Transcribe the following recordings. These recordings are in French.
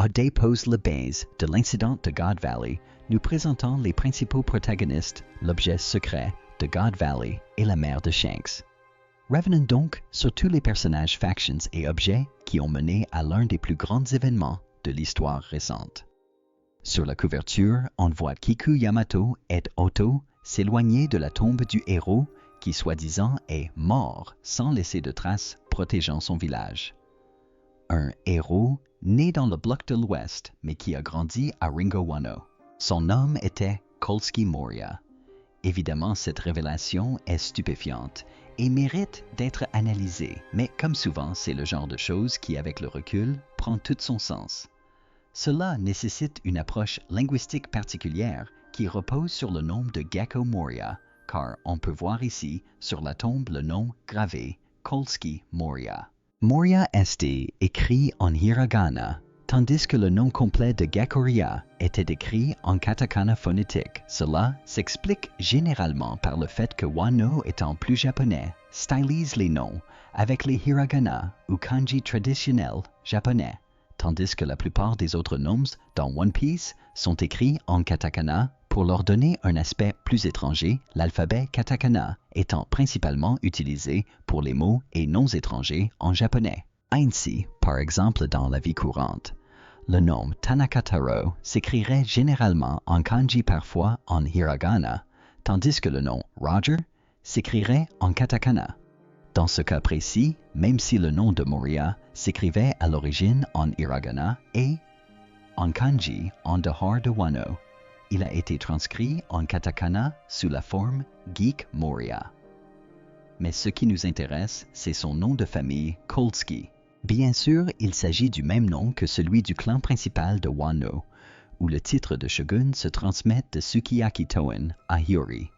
a dépose le base de l'incident de God Valley, nous présentant les principaux protagonistes, l'objet secret de God Valley et la mère de Shanks. Revenons donc sur tous les personnages, factions et objets qui ont mené à l'un des plus grands événements de l'histoire récente. Sur la couverture, on voit Kiku Yamato et Otto s'éloigner de la tombe du héros qui soi-disant est mort sans laisser de traces protégeant son village. Un héros né dans le bloc de l'Ouest mais qui a grandi à Ringo Wano. Son nom était Kolsky Moria. Évidemment, cette révélation est stupéfiante et mérite d'être analysée, mais comme souvent, c'est le genre de chose qui, avec le recul, prend tout son sens. Cela nécessite une approche linguistique particulière qui repose sur le nom de Gecko Moria, car on peut voir ici sur la tombe le nom gravé Kolsky Moria. Moria est écrit en hiragana, tandis que le nom complet de Gekoria était écrit en katakana phonétique. Cela s'explique généralement par le fait que Wano étant plus japonais, stylise les noms avec les hiragana ou kanji traditionnels japonais, tandis que la plupart des autres noms dans One Piece sont écrits en katakana pour leur donner un aspect plus étranger, l'alphabet katakana étant principalement utilisé pour les mots et noms étrangers en japonais. Ainsi, par exemple dans la vie courante, le nom Tanakataro s'écrirait généralement en kanji, parfois en hiragana, tandis que le nom Roger s'écrirait en katakana. Dans ce cas précis, même si le nom de Moria s'écrivait à l'origine en hiragana et en kanji en dehors de Wano, il a été transcrit en katakana sous la forme Geek Moria. Mais ce qui nous intéresse, c'est son nom de famille, Kolsky. Bien sûr, il s'agit du même nom que celui du clan principal de Wano, où le titre de shogun se transmet de Sukiyaki Toen à Hiyori.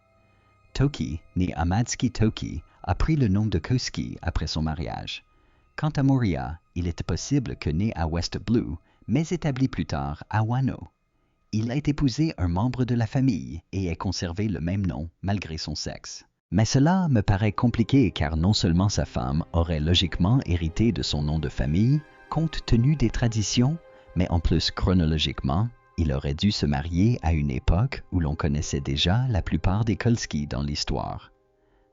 Toki, né Amatsuki Toki, a pris le nom de Kosuke après son mariage. Quant à Moria, il était possible que né à West Blue, mais établi plus tard à Wano. Il a épousé un membre de la famille et a conservé le même nom malgré son sexe. Mais cela me paraît compliqué car non seulement sa femme aurait logiquement hérité de son nom de famille, compte tenu des traditions, mais en plus chronologiquement, il aurait dû se marier à une époque où l'on connaissait déjà la plupart des Kolsky dans l'histoire.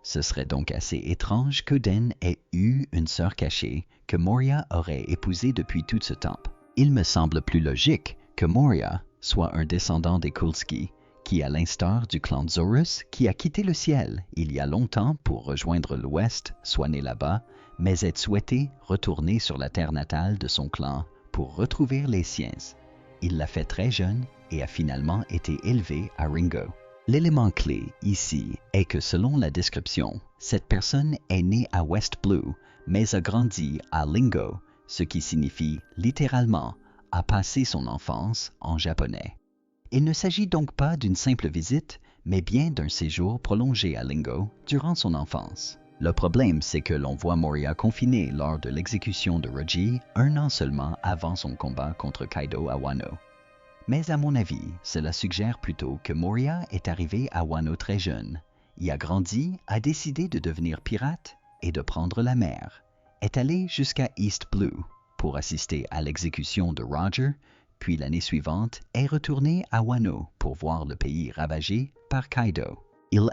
Ce serait donc assez étrange qu'Oden ait eu une sœur cachée que Moria aurait épousée depuis tout ce temps. Il me semble plus logique que Moria soit un descendant des Kolsky, qui, à l'instar du clan Zorus, qui a quitté le ciel il y a longtemps pour rejoindre l'Ouest, soit né là-bas, mais ait souhaité retourner sur la terre natale de son clan pour retrouver les siens. Il l'a fait très jeune et a finalement été élevé à Ringo. L'élément clé ici est que selon la description, cette personne est née à West Blue, mais a grandi à Lingo, ce qui signifie littéralement a passé son enfance en japonais. Il ne s'agit donc pas d'une simple visite, mais bien d'un séjour prolongé à Lingo durant son enfance. Le problème, c'est que l'on voit Moria confiné lors de l'exécution de Roji 1 an seulement avant son combat contre Kaido à Wano. Mais à mon avis, cela suggère plutôt que Moria est arrivé à Wano très jeune, y a grandi, a décidé de devenir pirate et de prendre la mer, est allé jusqu'à East Blue pour assister à l'exécution de Roger, puis l'année suivante est retourné à Wano pour voir le pays ravagé par Kaido. Ils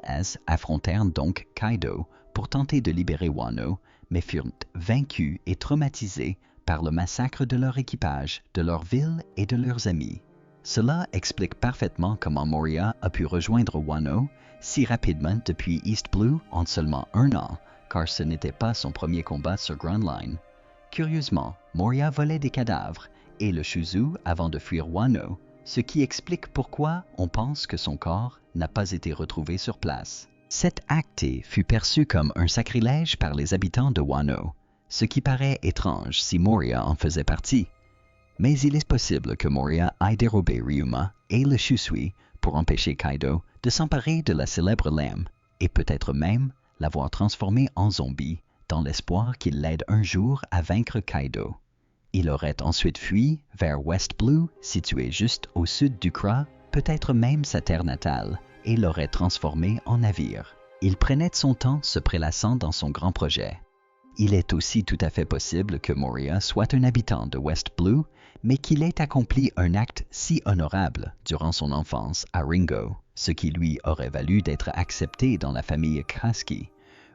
affrontèrent donc Kaido pour tenter de libérer Wano, mais furent vaincus et traumatisés par le massacre de leur équipage, de leur ville et de leurs amis. Cela explique parfaitement comment Moria a pu rejoindre Wano si rapidement depuis East Blue en seulement 1 an, car ce n'était pas son premier combat sur Grand Line. Curieusement, Moria volait des cadavres et le Shuzu avant de fuir Wano, ce qui explique pourquoi on pense que son corps n'a pas été retrouvé sur place. Cet acte fut perçu comme un sacrilège par les habitants de Wano, ce qui paraît étrange si Moria en faisait partie. Mais il est possible que Moria ait dérobé Ryuma et le Shusui pour empêcher Kaido de s'emparer de la célèbre lame et peut-être même l'avoir transformé en zombie dans l'espoir qu'il l'aide un jour à vaincre Kaido. Il aurait ensuite fui vers West Blue, situé juste au sud du Kra, peut-être même sa terre natale, et l'aurait transformé en navire. Il prenait son temps se prélassant dans son grand projet. Il est aussi tout à fait possible que Moria soit un habitant de West Blue, mais qu'il ait accompli un acte si honorable durant son enfance à Ringo, ce qui lui aurait valu d'être accepté dans la famille Kraski,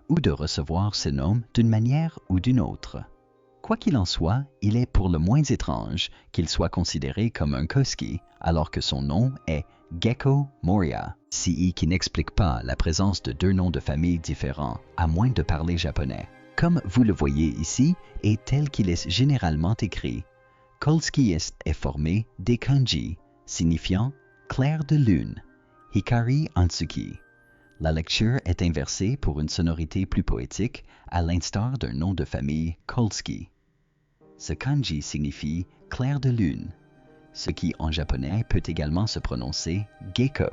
ou de recevoir ce nom d'une manière ou d'une autre. Quoi qu'il en soit, il est pour le moins étrange qu'il soit considéré comme un Koski, alors que son nom est Gecko Moria, CI qui n'explique pas la présence de deux noms de famille différents, à moins de parler japonais. Comme vous le voyez ici, et tel qu'il est généralement écrit, Kolski est formé des kanji, signifiant clair de lune, Hikari Antsuki. La lecture est inversée pour une sonorité plus poétique, à l'instar d'un nom de famille Kolski. Ce kanji signifie clair de lune, ce qui en japonais peut également se prononcer Gecko.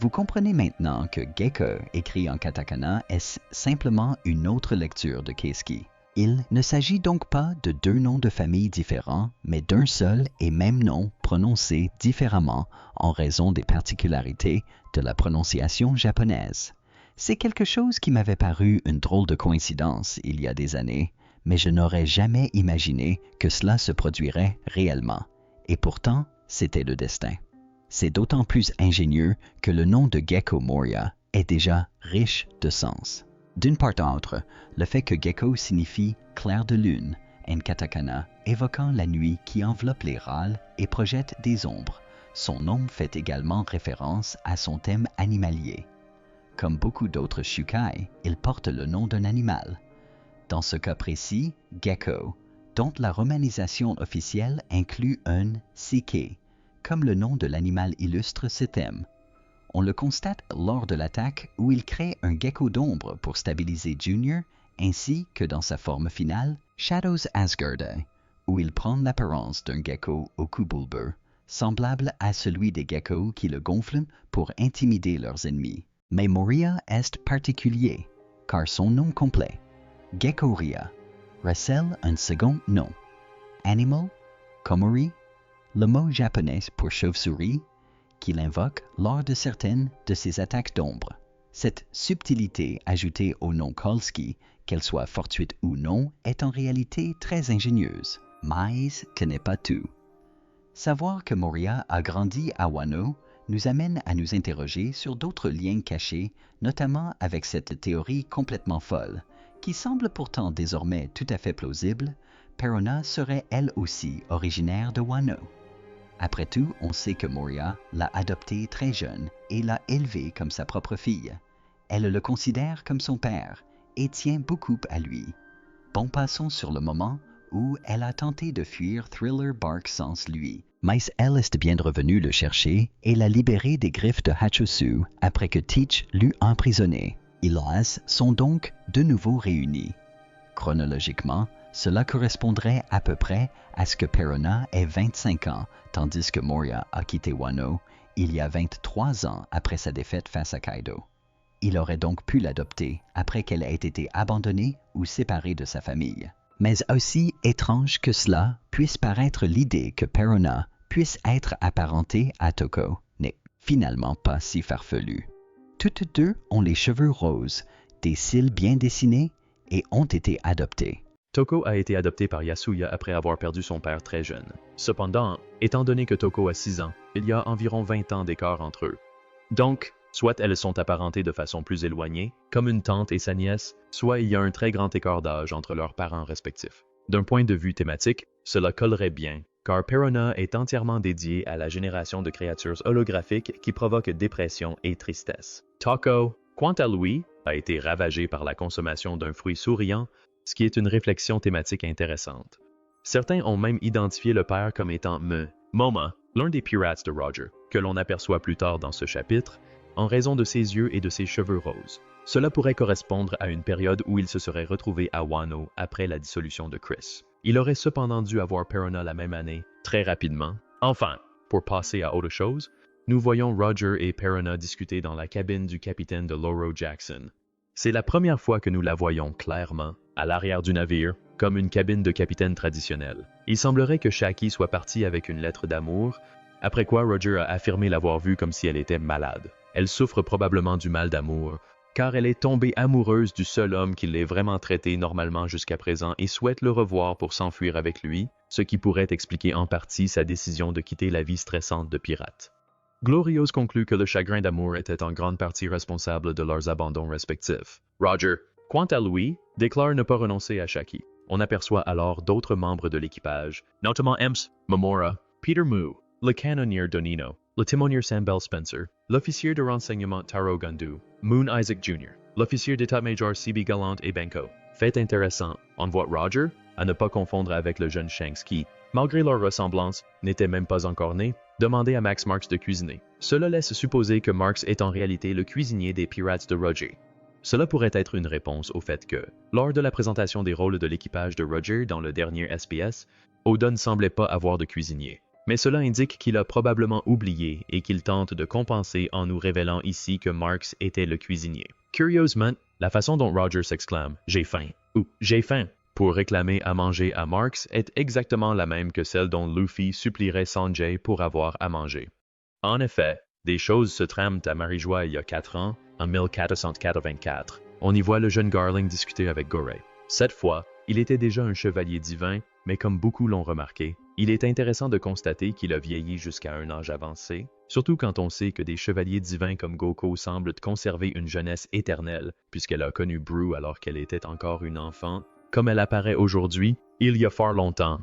Vous comprenez maintenant que Gecko, écrit en katakana, est simplement une autre lecture de Keiski. Il ne s'agit donc pas de deux noms de famille différents, mais d'un seul et même nom prononcé différemment en raison des particularités de la prononciation japonaise. C'est quelque chose qui m'avait paru une drôle de coïncidence il y a des années, mais je n'aurais jamais imaginé que cela se produirait réellement. Et pourtant, c'était le destin. C'est d'autant plus ingénieux que le nom de Gecko Moria est déjà riche de sens. D'une part d'autre, le fait que Gecko signifie clair de lune, en katakana, évoquant la nuit qui enveloppe les râles et projette des ombres, son nom fait également référence à son thème animalier. Comme beaucoup d'autres shukai, il porte le nom d'un animal. Dans ce cas précis, Gecko, dont la romanisation officielle inclut un Sike, comme le nom de l'animal illustre ce thème. On le constate lors de l'attaque où il crée un gecko d'ombre pour stabiliser Junior, ainsi que dans sa forme finale, Shadows Asgard, où il prend l'apparence d'un gecko au cou bulbeux, semblable à celui des geckos qui le gonflent pour intimider leurs ennemis. Mais Moria est particulier, car son nom complet, Geckoria, recèle un second nom, Animal, Komori, le mot japonais pour chauve-souris, qu'il invoque lors de certaines de ses attaques d'ombre. Cette subtilité ajoutée au nom Kolski, qu'elle soit fortuite ou non, est en réalité très ingénieuse. Mais ce n'est pas tout. Savoir que Moria a grandi à Wano nous amène à nous interroger sur d'autres liens cachés, notamment avec cette théorie complètement folle, qui semble pourtant désormais tout à fait plausible. Perona serait elle aussi originaire de Wano. Après tout, on sait que Moria l'a adopté très jeune et l'a élevé comme sa propre fille. Elle le considère comme son père et tient beaucoup à lui. Bon, passons sur le moment où elle a tenté de fuir Thriller Bark sans lui. Mais elle est bien revenue le chercher et l'a libéré des griffes de Hachosu après que Teach l'eut emprisonné. Ils sont donc de nouveau réunis. Chronologiquement, cela correspondrait à peu près à ce que Perona ait 25 ans, tandis que Moria a quitté Wano il y a 23 ans après sa défaite face à Kaido. Il aurait donc pu l'adopter après qu'elle ait été abandonnée ou séparée de sa famille. Mais aussi étrange que cela puisse paraître l'idée que Perona puisse être apparentée à Toko n'est finalement pas si farfelue. Toutes deux ont les cheveux roses, des cils bien dessinés et ont été adoptées. Toko a été adopté par Yasuya après avoir perdu son père très jeune. Cependant, étant donné que Toko a 6 ans, il y a environ 20 ans d'écart entre eux. Donc, soit elles sont apparentées de façon plus éloignée, comme une tante et sa nièce, soit il y a un très grand écart d'âge entre leurs parents respectifs. D'un point de vue thématique, cela collerait bien, car Perona est entièrement dédié à la génération de créatures holographiques qui provoquent dépression et tristesse. Toko, quant à lui, a été ravagé par la consommation d'un fruit souriant, ce qui est une réflexion thématique intéressante. Certains ont même identifié le père comme étant Moma, l'un des pirates de Roger, que l'on aperçoit plus tard dans ce chapitre, en raison de ses yeux et de ses cheveux roses. Cela pourrait correspondre à une période où il se serait retrouvé à Wano après la dissolution de Chris. Il aurait cependant dû avoir Perona la même année, très rapidement. Enfin, pour passer à autre chose, nous voyons Roger et Perona discuter dans la cabine du capitaine de Loro Jackson. C'est la première fois que nous la voyons clairement, à l'arrière du navire, comme une cabine de capitaine traditionnelle. Il semblerait que Shaki soit partie avec une lettre d'amour, après quoi Roger a affirmé l'avoir vue comme si elle était malade. Elle souffre probablement du mal d'amour, car elle est tombée amoureuse du seul homme qui l'ait vraiment traité normalement jusqu'à présent et souhaite le revoir pour s'enfuir avec lui, ce qui pourrait expliquer en partie sa décision de quitter la vie stressante de pirate. Gloriose conclut que le chagrin d'amour était en grande partie responsable de leurs abandons respectifs. Roger, quant à lui, déclare ne pas renoncer à Shaki. On aperçoit alors d'autres membres de l'équipage, notamment Emps, Momora, Peter Moo, le canonnier Donino, le timonier Sam Bell Spencer, l'officier de renseignement Taro Gandu, Moon Isaac Jr., l'officier d'état-major C.B. Gallant et Benko. Fait intéressant, on voit Roger, à ne pas confondre avec le jeune Shanks qui, malgré leur ressemblance, n'était même pas encore né, demander à Max Marks de cuisiner. Cela laisse supposer que Marks est en réalité le cuisinier des pirates de Roger. Cela pourrait être une réponse au fait que, lors de la présentation des rôles de l'équipage de Roger dans le dernier SPS, Oda ne semblait pas avoir de cuisinier. Mais cela indique qu'il a probablement oublié et qu'il tente de compenser en nous révélant ici que Marks était le cuisinier. Curieusement, la façon dont Roger s'exclame « J'ai faim » ou « J'ai faim » pour réclamer à manger à Marks est exactement la même que celle dont Luffy supplierait Sanjay pour avoir à manger. En effet, des choses se trament à Marijois il y a 4 ans, en 1484. On y voit le jeune Garling discuter avec Gorey. Cette fois, il était déjà un chevalier divin, mais comme beaucoup l'ont remarqué, il est intéressant de constater qu'il a vieilli jusqu'à un âge avancé, surtout quand on sait que des chevaliers divins comme Goko semblent conserver une jeunesse éternelle, puisqu'elle a connu Broo alors qu'elle était encore une enfant, comme elle apparaît aujourd'hui, il y a fort longtemps.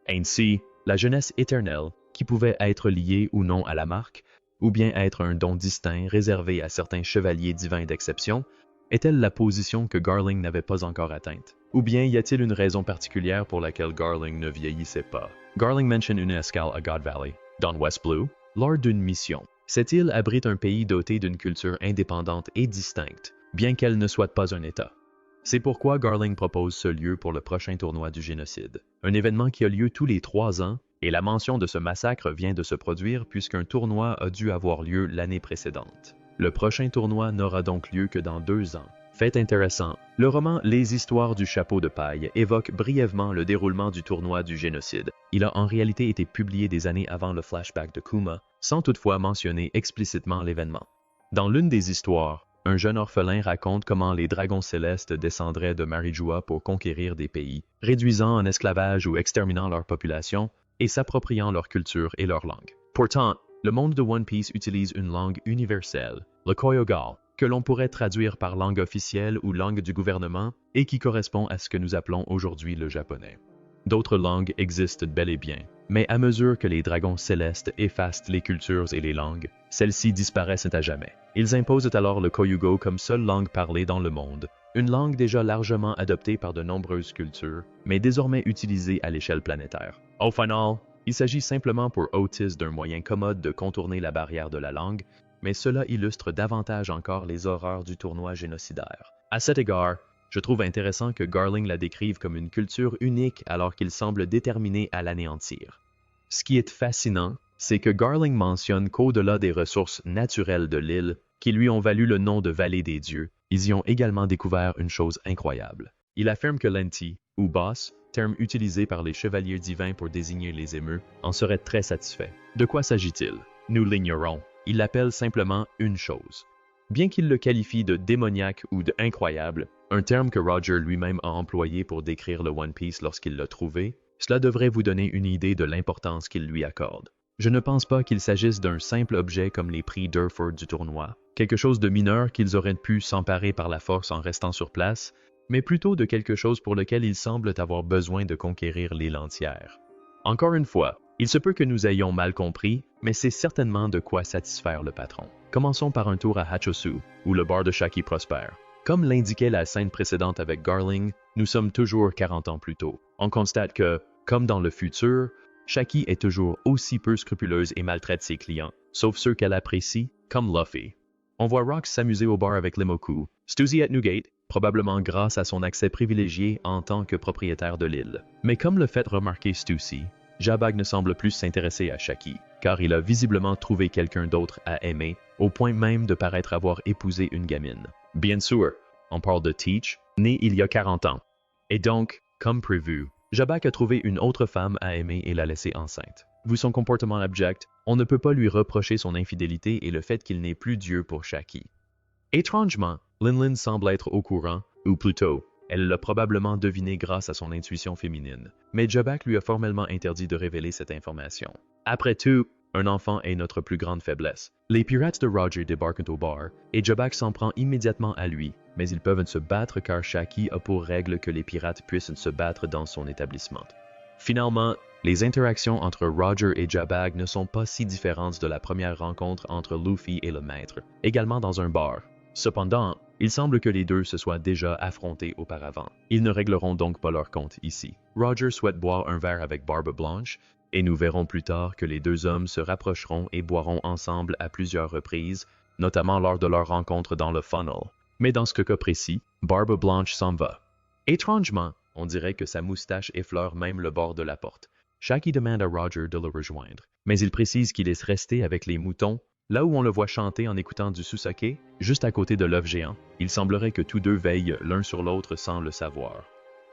Ainsi, la jeunesse éternelle, qui pouvait être liée ou non à la marque, ou bien être un don distinct réservé à certains chevaliers divins d'exception, est-elle la position que Garling n'avait pas encore atteinte? Ou bien y a-t-il une raison particulière pour laquelle Garling ne vieillissait pas? Garling mentionne une escale à God Valley, dans West Blue, lors d'une mission. Cette île abrite un pays doté d'une culture indépendante et distincte, bien qu'elle ne soit pas un État. C'est pourquoi Garling propose ce lieu pour le prochain tournoi du génocide, un événement qui a lieu tous les 3 ans, et la mention de ce massacre vient de se produire puisqu'un tournoi a dû avoir lieu l'année précédente. Le prochain tournoi n'aura donc lieu que dans 2 ans. Fait intéressant, le roman Les Histoires du Chapeau de Paille évoque brièvement le déroulement du tournoi du génocide. Il a en réalité été publié des années avant le flashback de Kuma, sans toutefois mentionner explicitement l'événement. Dans l'une des histoires, un jeune orphelin raconte comment les dragons célestes descendraient de Marijois pour conquérir des pays, réduisant en esclavage ou exterminant leur population et s'appropriant leur culture et leur langue. Pourtant, le monde de One Piece utilise une langue universelle, le Koyogal, que l'on pourrait traduire par langue officielle ou langue du gouvernement et qui correspond à ce que nous appelons aujourd'hui le japonais. D'autres langues existent bel et bien, mais à mesure que les dragons célestes effacent les cultures et les langues, celles-ci disparaissent à jamais. Ils imposent alors le Koyugo comme seule langue parlée dans le monde, une langue déjà largement adoptée par de nombreuses cultures, mais désormais utilisée à l'échelle planétaire. Au final, il s'agit simplement pour Otis d'un moyen commode de contourner la barrière de la langue, mais cela illustre davantage encore les horreurs du tournoi génocidaire. À cet égard, je trouve intéressant que Garling la décrive comme une culture unique alors qu'il semble déterminé à l'anéantir. Ce qui est fascinant, c'est que Garling mentionne qu'au-delà des ressources naturelles de l'île, qui lui ont valu le nom de Vallée des Dieux, ils y ont également découvert une chose incroyable. Il affirme que l'Enti, ou boss, terme utilisé par les chevaliers divins pour désigner les émeux, en serait très satisfait. De quoi s'agit-il? Nous l'ignorons. Il l'appelle simplement une chose. Bien qu'il le qualifie de démoniaque ou de incroyable, un terme que Roger lui-même a employé pour décrire le One Piece lorsqu'il l'a trouvé, cela devrait vous donner une idée de l'importance qu'il lui accorde. Je ne pense pas qu'il s'agisse d'un simple objet comme les prix Durford du tournoi, quelque chose de mineur qu'ils auraient pu s'emparer par la force en restant sur place, mais plutôt de quelque chose pour lequel ils semblent avoir besoin de conquérir l'île entière. Encore une fois, il se peut que nous ayons mal compris, mais c'est certainement de quoi satisfaire le patron. Commençons par un tour à Hachosu, où le bar de Shaki prospère. Comme l'indiquait la scène précédente avec Garling, nous sommes toujours 40 ans plus tôt. On constate que, comme dans le futur, Shaki est toujours aussi peu scrupuleuse et maltraite ses clients, sauf ceux qu'elle apprécie, comme Luffy. On voit Rox s'amuser au bar avec Lemoku, Stussy at Newgate, probablement grâce à son accès privilégié en tant que propriétaire de l'île. Mais comme le fait remarquer Stussy, Jabag ne semble plus s'intéresser à Shaki, car il a visiblement trouvé quelqu'un d'autre à aimer, au point même de paraître avoir épousé une gamine. Bien sûr, on parle de Teach, né il y a 40 ans. Et donc, comme prévu, Jabag a trouvé une autre femme à aimer et l'a laissée enceinte. Vu son comportement abject, on ne peut pas lui reprocher son infidélité et le fait qu'il n'est plus Dieu pour Shaki. Étrangement, Linlin semble être au courant, ou plutôt, Elle l'a probablement deviné grâce à son intuition féminine, mais Jabak lui a formellement interdit de révéler cette information. Après tout, un enfant est notre plus grande faiblesse. Les pirates de Roger débarquent au bar, et Jabak s'en prend immédiatement à lui, mais ils peuvent se battre car Shaki a pour règle que les pirates puissent se battre dans son établissement. Finalement, les interactions entre Roger et Jabak ne sont pas si différentes de la première rencontre entre Luffy et le maître, également dans un bar. Cependant, il semble que les deux se soient déjà affrontés auparavant. Ils ne régleront donc pas leur compte ici. Roger souhaite boire un verre avec Barbe Blanche, et nous verrons plus tard que les deux hommes se rapprocheront et boiront ensemble à plusieurs reprises, notamment lors de leur rencontre dans le funnel. Mais dans ce cas précis, Barbe Blanche s'en va. Étrangement, on dirait que sa moustache effleure même le bord de la porte. Shaki demande à Roger de le rejoindre, mais il précise qu'il est resté avec les moutons, là où on le voit chanter en écoutant du Susake, juste à côté de l'œuf géant. Il semblerait que tous deux veillent l'un sur l'autre sans le savoir.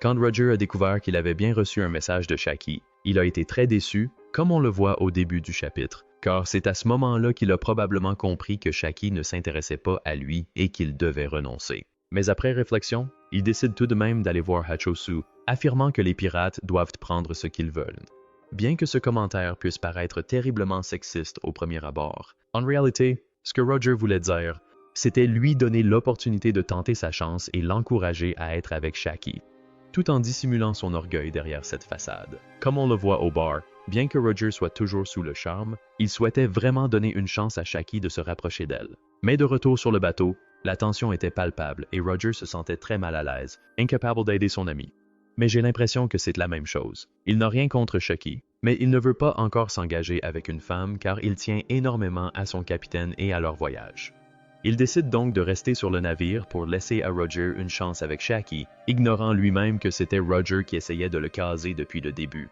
Quand Roger a découvert qu'il avait bien reçu un message de Shaki, il a été très déçu, comme on le voit au début du chapitre, car c'est à ce moment-là qu'il a probablement compris que Shaki ne s'intéressait pas à lui et qu'il devait renoncer. Mais après réflexion, il décide tout de même d'aller voir Hachosu, affirmant que les pirates doivent prendre ce qu'ils veulent. Bien que ce commentaire puisse paraître terriblement sexiste au premier abord, en réalité, ce que Roger voulait dire, c'était lui donner l'opportunité de tenter sa chance et l'encourager à être avec Shaki, tout en dissimulant son orgueil derrière cette façade. Comme on le voit au bar, bien que Roger soit toujours sous le charme, il souhaitait vraiment donner une chance à Shaki de se rapprocher d'elle. Mais de retour sur le bateau, la tension était palpable et Roger se sentait très mal à l'aise, incapable d'aider son ami. Mais j'ai l'impression que c'est la même chose. Il n'a rien contre Shaki, mais il ne veut pas encore s'engager avec une femme car il tient énormément à son capitaine et à leur voyage. Il décide donc de rester sur le navire pour laisser à Roger une chance avec Shaki, ignorant lui-même que c'était Roger qui essayait de le caser depuis le début.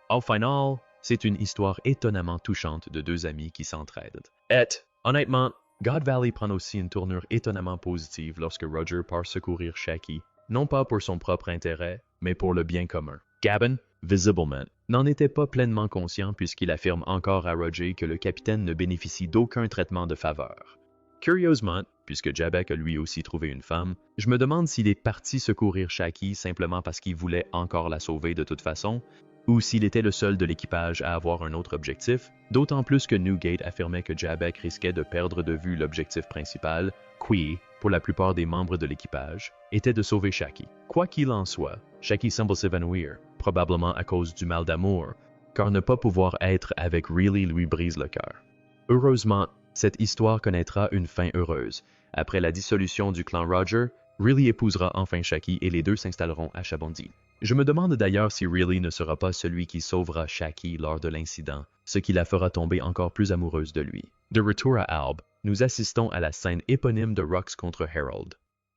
Au final, c'est une histoire étonnamment touchante de deux amis qui s'entraident. Et, honnêtement, God Valley prend aussi une tournure étonnamment positive lorsque Roger part secourir Shaki, non pas pour son propre intérêt, mais pour le bien commun. Gabin, visiblement, n'en était pas pleinement conscient puisqu'il affirme encore à Roger que le capitaine ne bénéficie d'aucun traitement de faveur. Curieusement, puisque Jabek a lui aussi trouvé une femme, je me demande s'il est parti secourir Shaki simplement parce qu'il voulait encore la sauver de toute façon, ou s'il était le seul de l'équipage à avoir un autre objectif, d'autant plus que Newgate affirmait que Jabek risquait de perdre de vue l'objectif principal, qui, pour la plupart des membres de l'équipage, était de sauver Shaki. Quoi qu'il en soit, Shaki semble s'évanouir, probablement à cause du mal d'amour, car ne pas pouvoir être avec Riley lui brise le cœur. Heureusement, cette histoire connaîtra une fin heureuse. Après la dissolution du clan Roger, Riley épousera enfin Shaki et les deux s'installeront à Shabondi. Je me demande d'ailleurs si Riley ne sera pas celui qui sauvera Shaki lors de l'incident, ce qui la fera tomber encore plus amoureuse de lui. De retour à Alb, nous assistons à la scène éponyme de Rox contre Harold.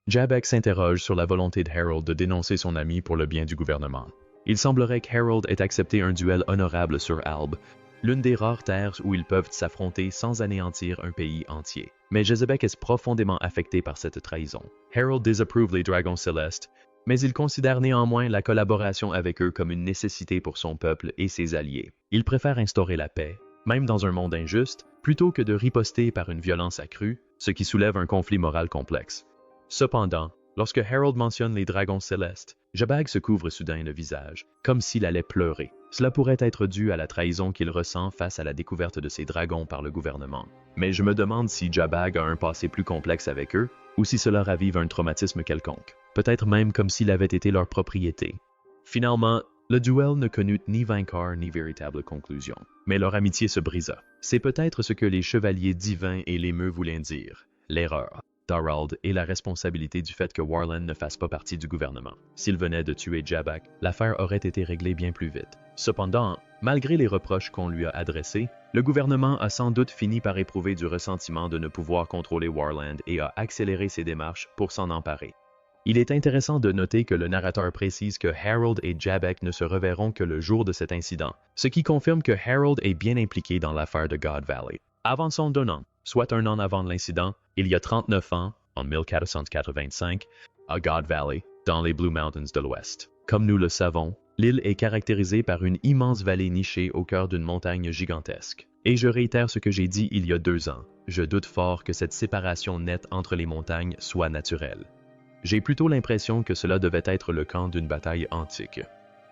Jabek s'interroge sur la volonté de Harold de dénoncer son ami pour le bien du gouvernement. Il semblerait que Harold ait accepté un duel honorable sur Alb, l'une des rares terres où ils peuvent s'affronter sans anéantir un pays entier. Mais Jezebek est profondément affecté par cette trahison. Harold désapprouve les Dragons Célestes, mais il considère néanmoins la collaboration avec eux comme une nécessité pour son peuple et ses alliés. Il préfère instaurer la paix, même dans un monde injuste, plutôt que de riposter par une violence accrue, ce qui soulève un conflit moral complexe. Cependant, lorsque Harold mentionne les Dragons Célestes, Jabag se couvre soudain le visage, comme s'il allait pleurer. Cela pourrait être dû à la trahison qu'il ressent face à la découverte de ces dragons par le gouvernement. Mais je me demande si Jabag a un passé plus complexe avec eux, ou si cela ravive un traumatisme quelconque. Peut-être même comme s'il avait été leur propriété. Finalement, le duel ne connut ni vainqueur ni véritable conclusion. Mais leur amitié se brisa. C'est peut-être ce que les chevaliers divins et l'émeu voulaient dire. L'erreur d'Harald et la responsabilité du fait que Warland ne fasse pas partie du gouvernement. S'il venait de tuer Jabak, l'affaire aurait été réglée bien plus vite. Cependant, malgré les reproches qu'on lui a adressés, le gouvernement a sans doute fini par éprouver du ressentiment de ne pouvoir contrôler Warland et a accéléré ses démarches pour s'en emparer. Il est intéressant de noter que le narrateur précise que Harold et Jabek ne se reverront que le jour de cet incident, ce qui confirme que Harold est bien impliqué dans l'affaire de God Valley. Avançons d'un an, soit un an avant l'incident, il y a 39 ans, en 1485, à God Valley, dans les Blue Mountains de l'Ouest. Comme nous le savons, l'île est caractérisée par une immense vallée nichée au cœur d'une montagne gigantesque. Et je réitère ce que j'ai dit il y a 2 ans, je doute fort que cette séparation nette entre les montagnes soit naturelle. j'ai plutôt l'impression que cela devait être le camp d'une bataille antique.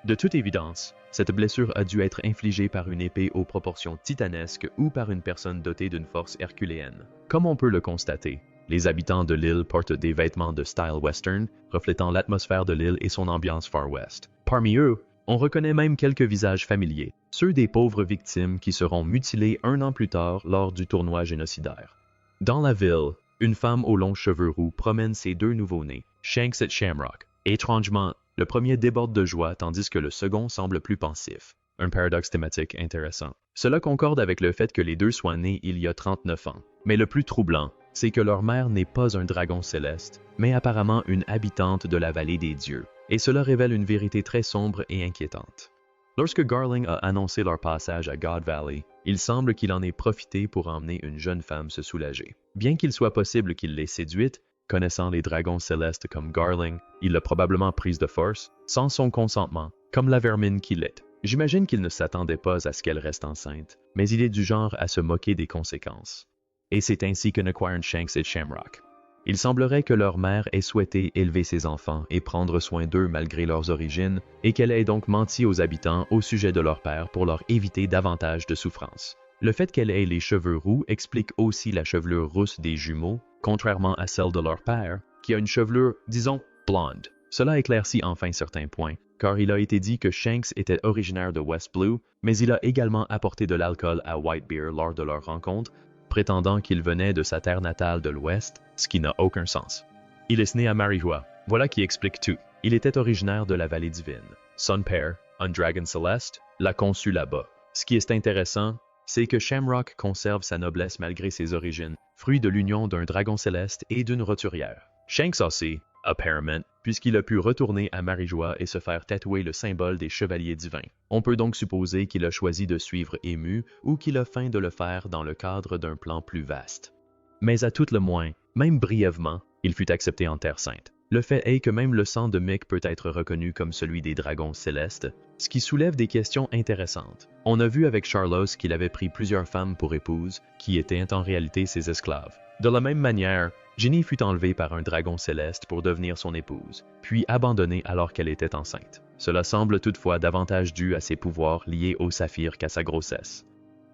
De toute évidence, cette blessure a dû être infligée par une épée aux proportions titanesques ou par une personne dotée d'une force herculéenne. Comme on peut le constater, les habitants de l'île portent des vêtements de style western, reflétant l'atmosphère de l'île et son ambiance Far West. Parmi eux, on reconnaît même quelques visages familiers, ceux des pauvres victimes qui seront mutilées un an plus tard lors du tournoi génocidaire. Dans la ville, une femme aux longs cheveux roux promène ses deux nouveau-nés, Shanks et Shamrock. Étrangement, le premier déborde de joie tandis que le second semble plus pensif. Un paradoxe thématique intéressant. Cela concorde avec le fait que les deux soient nés il y a 39 ans. Mais le plus troublant, c'est que leur mère n'est pas un dragon céleste, mais apparemment une habitante de la vallée des dieux. Et cela révèle une vérité très sombre et inquiétante. Lorsque Garling a annoncé leur passage à God Valley, il semble qu'il en ait profité pour emmener une jeune femme se soulager. Bien qu'il soit possible qu'il l'ait séduite, connaissant les dragons célestes comme Garling, il l'a probablement prise de force, sans son consentement, comme la vermine qu'il est. J'imagine qu'il ne s'attendait pas à ce qu'elle reste enceinte, mais il est du genre à se moquer des conséquences. Et c'est ainsi que naquirent Shanks et Shamrock. Il semblerait que leur mère ait souhaité élever ses enfants et prendre soin d'eux malgré leurs origines, et qu'elle ait donc menti aux habitants au sujet de leur père pour leur éviter davantage de souffrance. Le fait qu'elle ait les cheveux roux explique aussi la chevelure rousse des jumeaux, contrairement à celle de leur père, qui a une chevelure, disons, blonde. Cela éclaircit enfin certains points, car il a été dit que Shanks était originaire de West Blue, mais il a également apporté de l'alcool à Whitebeard lors de leur rencontre, prétendant qu'il venait de sa terre natale de l'Ouest, ce qui n'a aucun sens. Il est né à Marijois, voilà qui explique tout. Il était originaire de la Vallée Divine. Son père, un dragon céleste, l'a conçu là-bas. Ce qui est intéressant, c'est que Shamrock conserve sa noblesse malgré ses origines, fruit de l'union d'un dragon céleste et d'une roturière. Shanks aussi, apparemment, puisqu'il a pu retourner à Marijois et se faire tatouer le symbole des chevaliers divins. On peut donc supposer qu'il a choisi de suivre Ému ou qu'il a feint de le faire dans le cadre d'un plan plus vaste. Mais à tout le moins, même brièvement, il fut accepté en Terre Sainte. Le fait est que même le sang de Mick peut être reconnu comme celui des dragons célestes, ce qui soulève des questions intéressantes. On a vu avec Charlos qu'il avait pris plusieurs femmes pour épouses, qui étaient en réalité ses esclaves. De la même manière, Ginny fut enlevée par un dragon céleste pour devenir son épouse, puis abandonnée alors qu'elle était enceinte. Cela semble toutefois davantage dû à ses pouvoirs liés au saphir qu'à sa grossesse.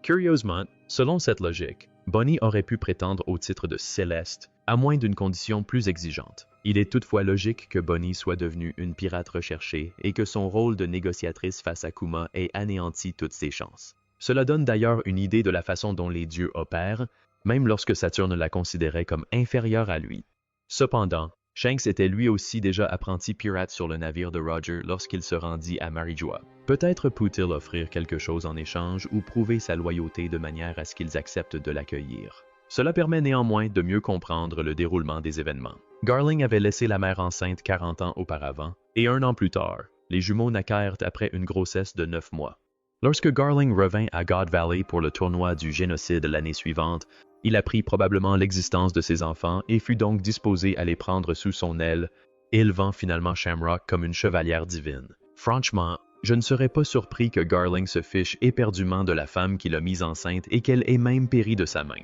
Curieusement, selon cette logique, Bonnie aurait pu prétendre au titre de céleste, à moins d'une condition plus exigeante. Il est toutefois logique que Bonnie soit devenue une pirate recherchée et que son rôle de négociatrice face à Kuma ait anéanti toutes ses chances. Cela donne d'ailleurs une idée de la façon dont les dieux opèrent, même lorsque Saturne la considérait comme inférieure à lui. Cependant, Shanks était lui aussi déjà apprenti pirate sur le navire de Roger lorsqu'il se rendit à Marijois. Peut-être peut-il offrir quelque chose en échange ou prouver sa loyauté de manière à ce qu'ils acceptent de l'accueillir. Cela permet néanmoins de mieux comprendre le déroulement des événements. Garling avait laissé la mère enceinte 40 ans auparavant, et un an plus tard, les jumeaux naquirent après une grossesse de 9 mois. Lorsque Garling revint à God Valley pour le tournoi du génocide l'année suivante, il apprit probablement l'existence de ses enfants et fut donc disposé à les prendre sous son aile, élevant finalement Shamrock comme une chevalière divine. Franchement, je ne serais pas surpris que Garling se fiche éperdument de la femme qui l'a mise enceinte et qu'elle ait même péri de sa main.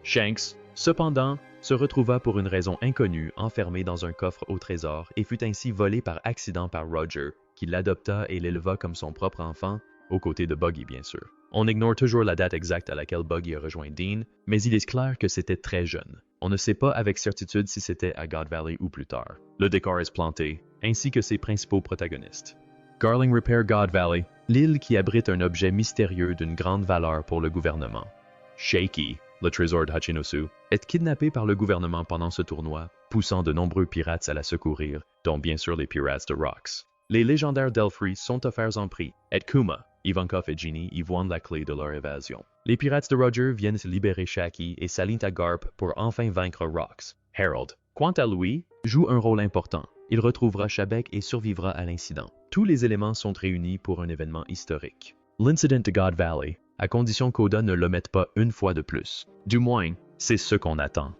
Shanks, cependant, se retrouva pour une raison inconnue enfermé dans un coffre au trésor et fut ainsi volé par accident par Roger, qui l'adopta et l'éleva comme son propre enfant, aux côtés de Buggy bien sûr. On ignore toujours la date exacte à laquelle Buggy a rejoint Dean, mais il est clair que c'était très jeune. On ne sait pas avec certitude si c'était à God Valley ou plus tard. Le décor est planté, ainsi que ses principaux protagonistes. Garling repère God Valley, l'île qui abrite un objet mystérieux d'une grande valeur pour le gouvernement. Shaky, le trésor de Hachinosu, est kidnappé par le gouvernement pendant ce tournoi, poussant de nombreux pirates à la secourir, dont bien sûr les pirates de Rocks. Les légendaires d'Elfrey sont offerts en prix, et Kuma, Ivankov et Ginny y voient la clé de leur évasion. Les pirates de Roger viennent libérer Shaki et s'alignent à Garp pour enfin vaincre Rocks. Harold, quant à lui, joue un rôle important. Il retrouvera Shabek et survivra à l'incident. Tous les éléments sont réunis pour un événement historique. L'incident de God Valley, à condition qu'Oda ne l'omette pas une fois de plus. Du moins, c'est ce qu'on attend.